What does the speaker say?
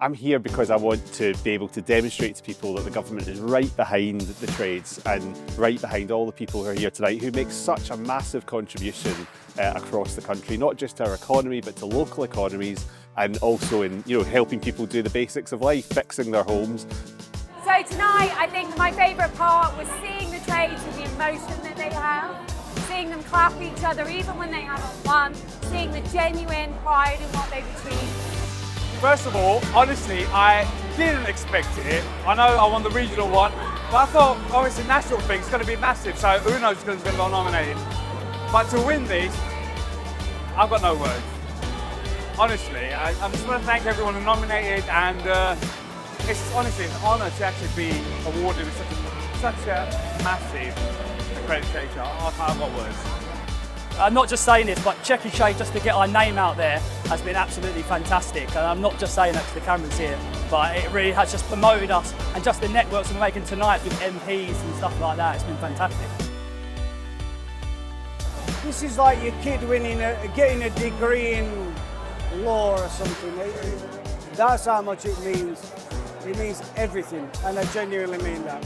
I'm here because I want to be able to demonstrate to people that the government is right behind the trades and right behind all the people who are here tonight who make such a massive contribution across the country, not just to our economy but to local economies, and also in helping people do the basics of life, fixing their homes. So tonight I think my favourite part was seeing the trades with the emotion that they have, seeing them clap each other even when they haven't won, seeing the genuine pride in what they've achieved. First of all, honestly, I didn't expect it. I know I won the regional one, but I thought, oh, it's a national thing, it's going to be massive, so who knows who's going to be nominated. But to win this, I've got no words. Honestly, I just want to thank everyone who nominated, and it's honestly an honour to actually be awarded with such a massive accreditation. I've got words. I'm not just saying this, but Checkatrade, just to get our name out there, has been absolutely fantastic. And I'm not just saying that because the camera's here, but it really has just promoted us, and just the networks we're making tonight with MPs and stuff like that. It's been fantastic. This is like your kid getting a degree in law or something. That's how much it means. It means everything, and I genuinely mean that.